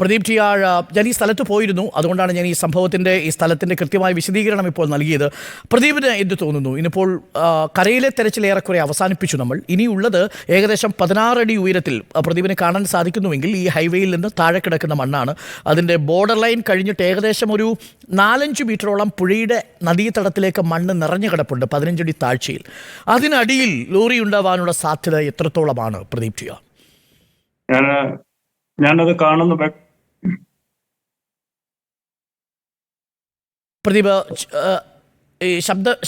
Pradeep T R, ഞാൻ ഈ സ്ഥലത്ത് പോയിരുന്നു, അതുകൊണ്ടാണ് ഞാൻ ഈ സ്ഥലത്തിൻ്റെ കൃത്യമായ വിശദീകരണം ഇപ്പോൾ നൽകിയത്. പ്രദീപിന് എന്ത് തോന്നുന്നു? ഇന്നിപ്പോൾ കരയിലെ തെരച്ചിൽ ഏറെക്കുറെ അവസാനിപ്പിച്ചു നമ്മൾ. ഇനിയുള്ളത് ഏകദേശം 16 അടി ഉയരത്തിൽ പ്രദീപിനെ കാണാൻ സാധിക്കുന്നുവെങ്കിൽ ഈ ഹൈവേയിൽ നിന്ന് താഴെ കിടക്കുന്ന മണ്ണാണ്. അതിൻ്റെ ബോർഡർ ലൈൻ കഴിഞ്ഞിട്ട് ഏകദേശം ഒരു 4-5 മീറ്ററോളം പുഴയുടെ നദീതടത്തിലേക്ക് മണ്ണ് നിറഞ്ഞു കിടപ്പുണ്ട് 15 അടി താഴ്ചയിൽ. അതിനടിയിൽ ലോറി ഉണ്ടാവാനുള്ള സാധ്യത എത്രത്തോളമാണ് പ്രദീപ് ടി ആർ? ഞാനത് കാണുന്നു. പ്രദീപ്, ഈ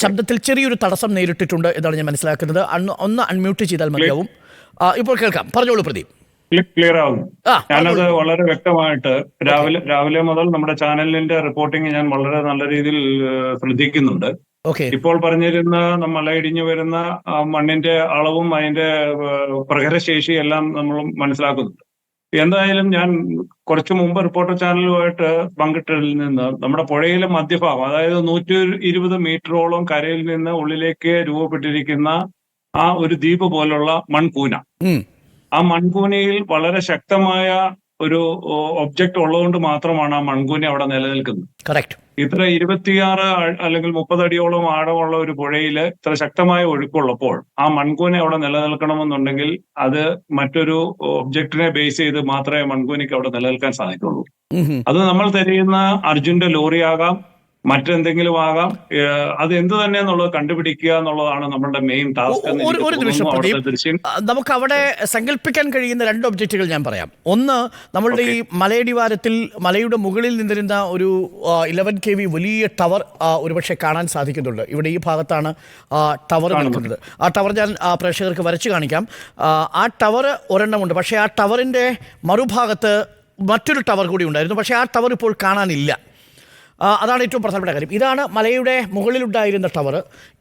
ശബ്ദത്തിൽ ചെറിയൊരു തടസ്സം നേരിട്ടിട്ടുണ്ട് എന്നാണ് ഞാൻ മനസ്സിലാക്കുന്നത്. ഒന്ന് അൺമ്യൂട്ട് ചെയ്താൽ മതിയാവും. ഇപ്പോൾ കേൾക്കാം, പറഞ്ഞോളൂ പ്രദീപ്. ക്ലിയർ ആവുന്നു. ഞാനത് വളരെ വ്യക്തമായിട്ട് രാവിലെ മുതൽ നമ്മുടെ ചാനലിന്റെ റിപ്പോർട്ടിംഗ് ഞാൻ വളരെ നല്ല രീതിയിൽ ശ്രദ്ധിക്കുന്നുണ്ട്. ഇപ്പോൾ പറഞ്ഞിരുന്ന മലയിടിഞ്ഞു വരുന്ന മണ്ണിന്റെ അളവും അതിന്റെ പ്രഹരശേഷി എല്ലാം നമ്മൾ മനസ്സിലാക്കുന്നുണ്ട്. എന്തായാലും ഞാൻ കുറച്ചു മുമ്പ് റിപ്പോർട്ടർ ചാനലുമായിട്ട് പങ്കിട്ടതിൽ നിന്ന് നമ്മുടെ പുഴയിലെ മധ്യഭാഗം, അതായത് 120 മീറ്ററോളം കരയിൽ നിന്ന് ഉള്ളിലേക്ക് രൂപപ്പെട്ടിരിക്കുന്ന ആ ഒരു ദ്വീപ് പോലുള്ള മൺകൂന, ആ മൺകൂനയിൽ വളരെ ശക്തമായ ഒരു ഒബ്ജക്റ്റ് ഉള്ളതുകൊണ്ട് മാത്രമാണ് ആ മൺകൂന അവിടെ നിലനിൽക്കുന്നത്. ഇത്ര 26 അല്ലെങ്കിൽ 30 അടിയോളം ആഴമുള്ള ഒരു പുഴയില് ഇത്ര ശക്തമായ ഒഴുക്കുള്ളപ്പോൾ ആ മൺകൂന അവിടെ നിലനിൽക്കണമെന്നുണ്ടെങ്കിൽ അത് മറ്റൊരു ഒബ്ജക്റ്റിനെ ബേസ് ചെയ്ത് മാത്രമേ മൺകൂനയ്ക്ക് അവിടെ നിലനിൽക്കാൻ സാധിക്കുള്ളൂ. അത് നമ്മൾ തിരയുന്ന അർജുന്റെ ലോറി ആകാം, മറ്റെന്തെങ്കിലും ആകാം. അത് എന്ത് തന്നെ എന്നുള്ളത് കണ്ടുപിടിക്കുക എന്നുള്ളതാണ് നമ്മളുടെ മെയിൻ ടാസ്ക്. ഒരു നിമിഷം പ്രദീപ്, നമുക്ക് അവിടെ സങ്കല്പിക്കാൻ കഴിയുന്ന 2 ഒബ്ജക്റ്റുകൾ ഞാൻ പറയാം. ഒന്ന്, നമ്മളുടെ ഈ മലയടിവാരത്തിൽ മലയുടെ മുകളിൽ നിന്നിരുന്ന ഒരു 11 kV വലിയ ടവർ ഒരുപക്ഷെ കാണാൻ സാധിക്കുന്നുണ്ട്. ഇവിടെ ഈ ഭാഗത്താണ് ടവർ നിൽക്കുന്നത്. ആ ടവർ ഞാൻ പ്രേക്ഷകർക്ക് വരച്ചു കാണിക്കാം. ആ ടവർ ഒരെണ്ണമുണ്ട്, പക്ഷേ ആ ടവറിൻ്റെ മറുഭാഗത്ത് മറ്റൊരു ടവർ കൂടി ഉണ്ടായിരുന്നു. പക്ഷേ ആ ടവർ ഇപ്പോൾ കാണാനില്ല. അതാണ് ഏറ്റവും പ്രധാനപ്പെട്ട കാര്യം. ഇതാണ് മലയുടെ മുകളിലുണ്ടായിരുന്ന ടവർ.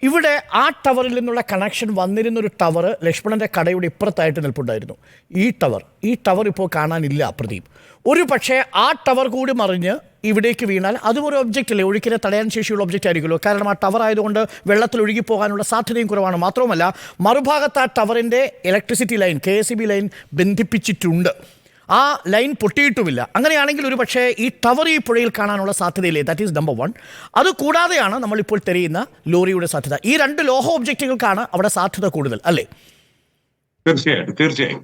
ഇവിടെ ആ ടവറിൽ നിന്നുള്ള കണക്ഷൻ വന്നിരുന്നൊരു ടവർ ലക്ഷ്മണൻ്റെ കടയുടെ ഇപ്പുറത്തായിട്ട് നിൽപ്പുണ്ടായിരുന്നു. ഈ ടവർ ഇപ്പോൾ കാണാനില്ല പ്രദീപ്. ഒരു പക്ഷേ ആ ടവർ കൂടി മറിഞ്ഞ് ഇവിടേക്ക് വീണാൽ അതും ഒരു ഒബ്ജക്റ്റ് അല്ലേ, ഒഴുക്കിനെ തടയാൻ ശേഷിയുള്ള ഒബ്ജക്റ്റ് ആയിരിക്കുമല്ലോ. കാരണം ആ ടവർ ആയതുകൊണ്ട് വെള്ളത്തിൽ ഒഴുകി പോകാനുള്ള സാധ്യതയും കുറവാണ്. മാത്രവുമല്ല, മറുഭാഗത്ത് ആ ടവറിൻ്റെ ഇലക്ട്രിസിറ്റി ലൈൻ, KSEB ലൈൻ ബന്ധിപ്പിച്ചിട്ടുണ്ട്. ആ ലൈൻ പൊട്ടിയിട്ടുമില്ല. അങ്ങനെയാണെങ്കിൽ ഒരു പക്ഷേ ഈ ടവർ ഈ പുഴയിൽ കാണാനുള്ള സാധ്യതയില്ലേ? That is number 1. അതുകൂടാതെയാണ് നമ്മളിപ്പോൾ തിരയുന്ന ലോറിയുടെ സാധ്യത. ഈ 2 ലോഹ ഒബ്ജക്റ്റുകൾക്കാണ് അവിടെ സാധ്യത കൂടുതൽ, അല്ലേ? തീർച്ചയായും.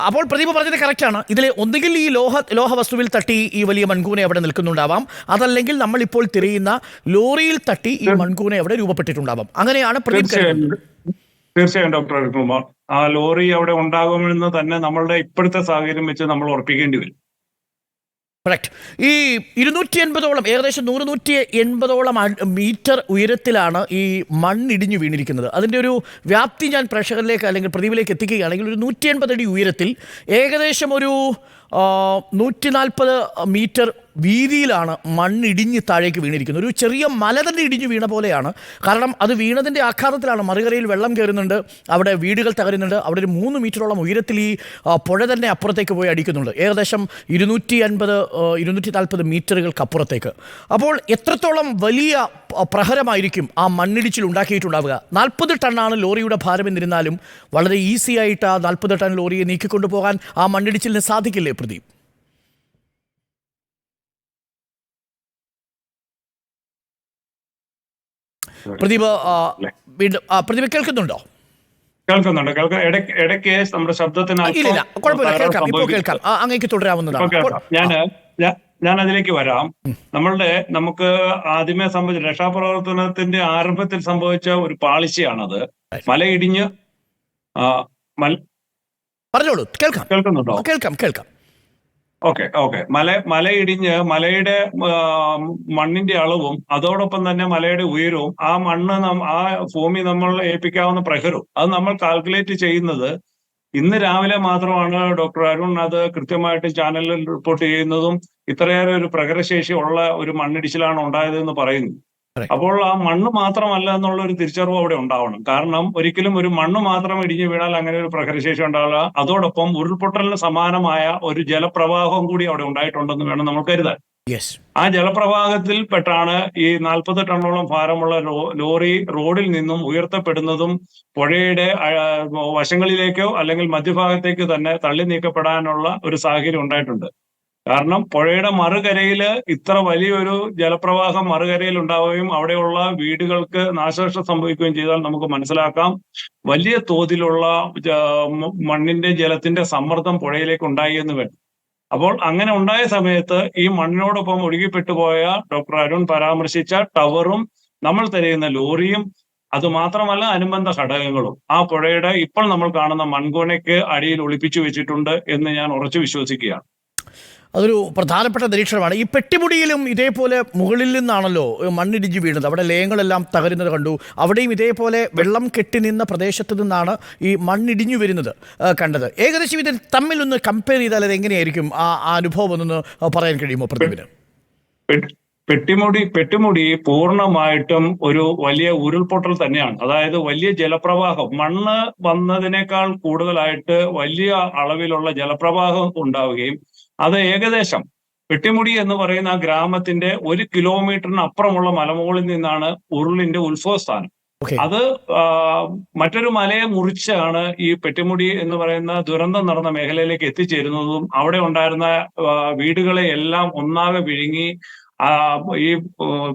അപ്പോൾ പ്രദീപ് പറഞ്ഞത് കറക്റ്റാണ്. ഇതിൽ ഒന്നുകിൽ ഈ ലോഹ വസ്തുവിൽ തട്ടി ഈ വലിയ മൺകൂന അവിടെ നിൽക്കുന്നുണ്ടാവാം, അതല്ലെങ്കിൽ നമ്മളിപ്പോൾ തിരയുന്ന ലോറിയിൽ തട്ടി ഈ മൺകൂന അവിടെ രൂപപ്പെട്ടിട്ടുണ്ടാവാം. അങ്ങനെയാണ് പ്രദീപ്. തീർച്ചയായും ഡോക്ടർ അരുൺകുമാർ, ആ ലോറി അവിടെ ഉണ്ടാകുമെന്ന് തന്നെ നമ്മളുടെ ഇപ്പോഴത്തെ സാഹചര്യം വെച്ച് നമ്മൾ ഉറപ്പിക്കേണ്ടി വരും. കറക്റ്റ്. ഈ 280ഓളം, ഏകദേശം 100-180ഓളം മീറ്റർ ഉയരത്തിലാണ് ഈ മണ്ണിടിഞ്ഞു വീണിരിക്കുന്നത്. അതിൻ്റെ ഒരു വ്യാപ്തി ഞാൻ പ്രേക്ഷകരിലേക്ക് അല്ലെങ്കിൽ പ്രദീപിലേക്ക് എത്തിക്കുകയാണെങ്കിൽ ഒരു 180 അടി ഉയരത്തിൽ ഏകദേശം ഒരു 140 മീറ്റർ വീതിയിലാണ് മണ്ണിടിഞ്ഞ് താഴേക്ക് വീണിരിക്കുന്നത്. ഒരു ചെറിയ മല തന്നെ ഇടിഞ്ഞു വീണ പോലെയാണ്. കാരണം അത് വീണതിൻ്റെ ആഘാതത്തിലാണ്. മറുകരയിൽ വെള്ളം കയറുന്നുണ്ട്, അവിടെ വീടുകൾ തകരുന്നുണ്ട്. അവിടെ ഒരു 3 മീറ്ററോളം ഉയരത്തിൽ ഈ പുഴ തന്നെ അപ്പുറത്തേക്ക് പോയി അടിക്കുന്നുണ്ട്, ഏകദേശം 250-240 മീറ്ററുകൾക്ക് അപ്പുറത്തേക്ക്. അപ്പോൾ എത്രത്തോളം വലിയ പ്രഹരമായിരിക്കും ആ മണ്ണിടിച്ചിൽ ഉണ്ടാക്കിയിട്ടുണ്ടാവുക? 40 ടണ്ണാണ് ലോറിയുടെ ഭാരം എന്നിരുന്നാലും വളരെ ഈസി ആയിട്ട് ആ 40 ടൺ ലോറിയെ നീക്കിക്കൊണ്ടു പോകാൻ ആ മണ്ണിടിച്ചിലിന് സാധിക്കില്ലേ പ്രദീപ്? പ്രദീപ് പ്രദീപ് കേൾക്കുന്നുണ്ടോ? ഇടയ്ക്ക് നമ്മുടെ ശബ്ദത്തിന് കേൾക്കാം. അങ്ങേക്ക് തുടരാവുന്നതാണ്. ഞാൻ അതിലേക്ക് വരാം. നമുക്ക് ആദ്യമേ സംഭവിച്ച രക്ഷാപ്രവർത്തനത്തിന്റെ ആരംഭത്തിൽ സംഭവിച്ച ഒരു പാളിച്ചയാണത്. മലയിടിഞ്ഞ് പറഞ്ഞോളൂ. കേൾക്കുന്നുണ്ടോ? കേൾക്കാം. ഓക്കെ. മലയിടിഞ്ഞ് മലയുടെ മണ്ണിന്റെ അളവും അതോടൊപ്പം തന്നെ മലയുടെ ഉയരവും ആ മണ്ണ് ആ ഭൂമി നമ്മൾ ഏൽപ്പിക്കാവുന്ന പ്രഹരവും അത് നമ്മൾ കാൽക്കുലേറ്റ് ചെയ്യുന്നത് ഇന്ന് രാവിലെ മാത്രമാണ് ഡോക്ടർ അരുൺ അത് കൃത്യമായിട്ട് ചാനലിൽ റിപ്പോർട്ട് ചെയ്യുന്നതും ഇത്രയേറെ ഒരു പ്രഹരശേഷി ഉള്ള ഒരു മണ്ണിടിച്ചിലാണ് ഉണ്ടായതെന്ന് പറയുന്നു. അപ്പോൾ ആ മണ്ണ് മാത്രമല്ല എന്നുള്ള ഒരു തിരിച്ചറിവ് അവിടെ ഉണ്ടാവണം. കാരണം ഒരിക്കലും ഒരു മണ്ണ് മാത്രം ഇടിഞ്ഞു വീണാൽ അങ്ങനെ ഒരു പ്രഹരശേഷി ഉണ്ടാവില്ല. അതോടൊപ്പം ഉരുൾപൊട്ടലിന് സമാനമായ ഒരു ജലപ്രവാഹം കൂടി അവിടെ ഉണ്ടായിട്ടുണ്ടെന്ന് വേണം നമ്മൾ കരുതാൻ. ആ ജലപ്രവാഹത്തിൽ പെട്ടാണ് ഈ 40 ടണ്ണോളം ഭാരമുള്ള ലോറി റോഡിൽ നിന്നും ഉയർത്തപ്പെടുന്നതും പുഴയുടെ വശങ്ങളിലേക്കോ അല്ലെങ്കിൽ മധ്യഭാഗത്തേക്ക് തന്നെ തള്ളി നീക്കപ്പെടാനുള്ള ഒരു സാഹചര്യം ഉണ്ടായിട്ടുണ്ട്. കാരണം പുഴയുടെ മറുകരയില് ഇത്ര വലിയൊരു ജലപ്രവാഹം മറുകരയിൽ ഉണ്ടാവുകയും അവിടെയുള്ള വീടുകൾക്ക് നാശനഷ്ടം സംഭവിക്കുകയും ചെയ്താൽ നമുക്ക് മനസ്സിലാക്കാം വലിയ തോതിലുള്ള മണ്ണിന്റെ ജലത്തിന്റെ സമ്മർദ്ദം പുഴയിലേക്ക് ഉണ്ടായി എന്ന് വേണം. അപ്പോൾ അങ്ങനെ ഉണ്ടായ സമയത്ത് ഈ മണ്ണിനോടൊപ്പം ഒഴുകിപ്പെട്ടുപോയ ഡോക്ടർ അരുൺ പരാമർശിച്ച ടവറും നമ്മൾ തിരയുന്ന ലോറിയും അതുമാത്രമല്ല അനുബന്ധ ഘടകങ്ങളും ആ പുഴയുടെ ഇപ്പോൾ നമ്മൾ കാണുന്ന മൺകൂനയ്ക്ക് അടിയിൽ ഒളിപ്പിച്ചു വെച്ചിട്ടുണ്ട് എന്ന് ഞാൻ ഉറച്ചു വിശ്വസിക്കുകയാണ്. അതൊരു പ്രധാനപ്പെട്ട നിരീക്ഷണമാണ്. ഈ പെട്ടിമുടിയിലും ഇതേപോലെ മുകളിൽ നിന്നാണല്ലോ മണ്ണിടിഞ്ഞ് വീണത്. അവിടെ ലയങ്ങളെല്ലാം തകരുന്നത് കണ്ടു. അവിടെയും ഇതേപോലെ വെള്ളം കെട്ടി നിന്ന പ്രദേശത്ത് നിന്നാണ് ഈ മണ്ണിടിഞ്ഞു വരുന്നത് കണ്ടത്. ഏകദേശം ഇത് തമ്മിലൊന്ന് കമ്പയർ ചെയ്താൽ അത് എങ്ങനെയായിരിക്കും ആ അനുഭവം എന്നൊന്ന് പറയാൻ കഴിയുമോ പ്രദീപിന്? പെട്ടിമുടി പൂർണ്ണമായിട്ടും ഒരു വലിയ ഉരുൾപൊട്ടൽ തന്നെയാണ്. അതായത് വലിയ ജലപ്രവാഹം, മണ്ണ് വന്നതിനേക്കാൾ കൂടുതലായിട്ട് വലിയ അളവിലുള്ള ജലപ്രവാഹം ഉണ്ടാവുകയും അത് ഏകദേശം പെട്ടിമുടി എന്ന് പറയുന്ന ആ ഗ്രാമത്തിന്റെ 1 കിലോമീറ്ററിന് അപ്പുറമുള്ള മലമുകളിൽ നിന്നാണ് ഉരുളിന്റെ ഉത്ഭവസ്ഥാനം. അത് മറ്റൊരു മലയെ മുറിച്ചാണ് ഈ പെട്ടിമുടി എന്ന് പറയുന്ന ദുരന്തം നടന്ന മേഖലയിലേക്ക് എത്തിച്ചേരുന്നതും അവിടെ ഉണ്ടായിരുന്ന വീടുകളെ എല്ലാം ഒന്നാകെ വിഴുങ്ങി ഈ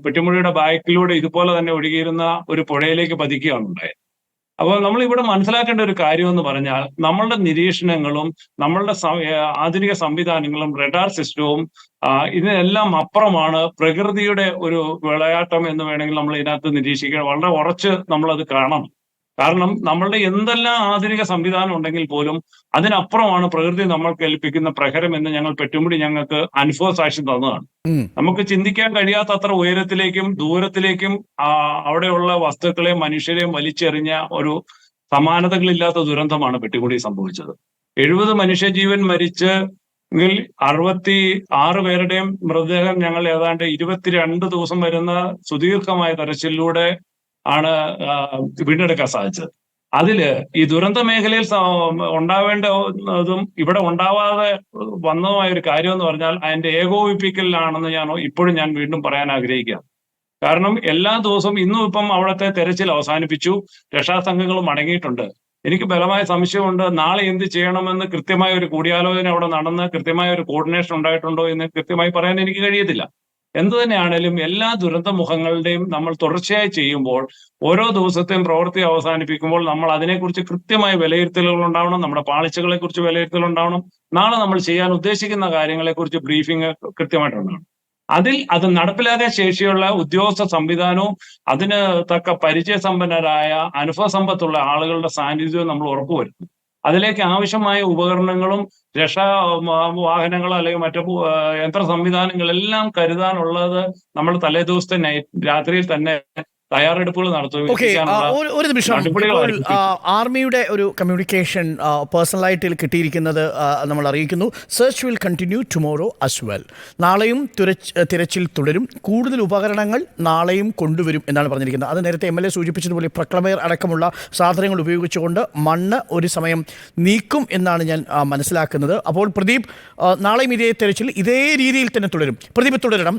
പെട്ടിമുടിയുടെ ബാക്കിലൂടെ ഇതുപോലെ തന്നെ ഒഴുകിയിരുന്ന ഒരു പുഴയിലേക്ക് പതിക്കുകയാണ് ഉണ്ടായത്. അപ്പോൾ നമ്മൾ ഇവിടെ മനസ്സിലാക്കേണ്ട ഒരു കാര്യം എന്ന് പറഞ്ഞാൽ നമ്മളുടെ നിരീക്ഷണങ്ങളും നമ്മളുടെ ആധുനിക സംവിധാനങ്ങളും റഡാർ സിസ്റ്റവും ഇതിനെല്ലാം അപ്പുറമാണ് പ്രകൃതിയുടെ ഒരു വിളയാട്ടം എന്ന് വേണമെങ്കിൽ നമ്മൾ ഇതിനകത്ത് നിരീക്ഷിക്കുക. വളരെ ഉറച്ച് നമ്മളത് കാണണം. കാരണം നമ്മളുടെ എന്തെല്ലാം ആധുനിക സംവിധാനം ഉണ്ടെങ്കിൽ പോലും അതിനപ്പുറമാണ് പ്രകൃതി നമ്മൾക്ക് ഏൽപ്പിക്കുന്ന പ്രഹരം എന്ന് ഞങ്ങൾ പെട്ടിമുടി ഞങ്ങൾക്ക് അനുഭവ സാക്ഷ്യം തന്നതാണ്. നമുക്ക് ചിന്തിക്കാൻ കഴിയാത്തത്ര ഉയരത്തിലേക്കും ദൂരത്തിലേക്കും അവിടെയുള്ള വസ്തുക്കളെയും മനുഷ്യരെയും വലിച്ചെറിഞ്ഞ ഒരു സമാനതകളില്ലാത്ത ദുരന്തമാണ് പെട്ടിമുടി സംഭവിച്ചത്. 70 മനുഷ്യജീവൻ മരിച്ച് 66 പേരുടെയും മൃതദേഹം ഞങ്ങൾ ഏതാണ്ട് 22 ദിവസം വരുന്ന സുദീർഘമായ തെരച്ചിലൂടെ ആണ് വീണ്ടെടുക്കാൻ സാധിച്ചത്. അതില് ഈ ദുരന്ത മേഖലയിൽ ഉണ്ടാവേണ്ടതും ഇവിടെ ഉണ്ടാവാതെ വന്നതുമായ ഒരു കാര്യം എന്ന് പറഞ്ഞാൽ അതിന്റെ ഏകോപിപ്പിക്കലാണെന്ന് ഇപ്പോഴും ഞാൻ വീണ്ടും പറയാൻ ആഗ്രഹിക്കുകയാണ്. കാരണം എല്ലാ ദിവസവും ഇന്നും ഇപ്പം അവിടുത്തെ തെരച്ചിൽ അവസാനിപ്പിച്ചു, രക്ഷാസംഘങ്ങൾ മടങ്ങിയിട്ടുണ്ട്. എനിക്ക് ബലമായ സംശയമുണ്ട് നാളെ എന്ത് ചെയ്യണമെന്ന് കൃത്യമായ ഒരു കൂടിയാലോചന അവിടെ നടന്ന് കൃത്യമായ ഒരു കോർഡിനേഷൻ ഉണ്ടായിട്ടുണ്ടോ എന്ന് കൃത്യമായി പറയാൻ എനിക്ക് കഴിയത്തില്ല. എന്തു തന്നെയാണേലും എല്ലാ ദുരന്തമുഖങ്ങളുടെയും നമ്മൾ തുടർച്ചയായി ചെയ്യുമ്പോൾ ഓരോ ദിവസത്തെയും പ്രവൃത്തി അവസാനിപ്പിക്കുമ്പോൾ നമ്മൾ അതിനെക്കുറിച്ച് കൃത്യമായ വിലയിരുത്തലുകൾ ഉണ്ടാവണം, നമ്മുടെ പാളിച്ചകളെ കുറിച്ച് വിലയിരുത്തൽ ഉണ്ടാവണം, നാളെ നമ്മൾ ചെയ്യാൻ ഉദ്ദേശിക്കുന്ന കാര്യങ്ങളെക്കുറിച്ച് ബ്രീഫിംഗ് കൃത്യമായിട്ടുണ്ടാവണം. അത് നടപ്പിലാക്കാൻ ശേഷിയുള്ള ഉദ്യോഗസ്ഥ സംവിധാനവും അതിന് തക്ക പരിചയസമ്പന്നരായ അനുഭവസമ്പത്തുള്ള ആളുകളുടെ സാന്നിധ്യവും നമ്മൾ ഉറപ്പുവരുത്തും. അതിലേക്ക് ആവശ്യമായ ഉപകരണങ്ങളും രക്ഷാ വാഹനങ്ങളും അല്ലെങ്കിൽ മറ്റു യന്ത്ര സംവിധാനങ്ങളെല്ലാം കരുതാനുള്ളത് നമ്മൾ തലേദിവസത്തെ രാത്രിയിൽ തന്നെ തയ്യാറെടുപ്പുകൾ നടത്തും. ഒരു നിമിഷം, ആർമിയുടെ ഒരു കമ്മ്യൂണിക്കേഷൻ പേഴ്സണലായിട്ട് കിട്ടിയിരിക്കുന്നത് നമ്മൾ അറിയിക്കുന്നു. Search will continue tomorrow us well. നാളെയും തിരച്ചിൽ തുടരും, കൂടുതൽ ഉപകരണങ്ങൾ നാളെയും കൊണ്ടുവരും എന്നാണ് പറഞ്ഞിരിക്കുന്നത്. അത് നേരത്തെ MLA സൂചിപ്പിച്ചതുപോലെ പ്രക്ലമേർ അടക്കമുള്ള സാധനങ്ങൾ ഉപയോഗിച്ചുകൊണ്ട് മണ്ണ് ഒരു സമയം നീക്കും എന്നാണ് ഞാൻ മനസ്സിലാക്കുന്നത്. അപ്പോൾ പ്രദീപ്, നാളെയും ഇതേ തിരച്ചിൽ ഇതേ രീതിയിൽ തന്നെ തുടരും. പ്രദീപ് തുടരണം.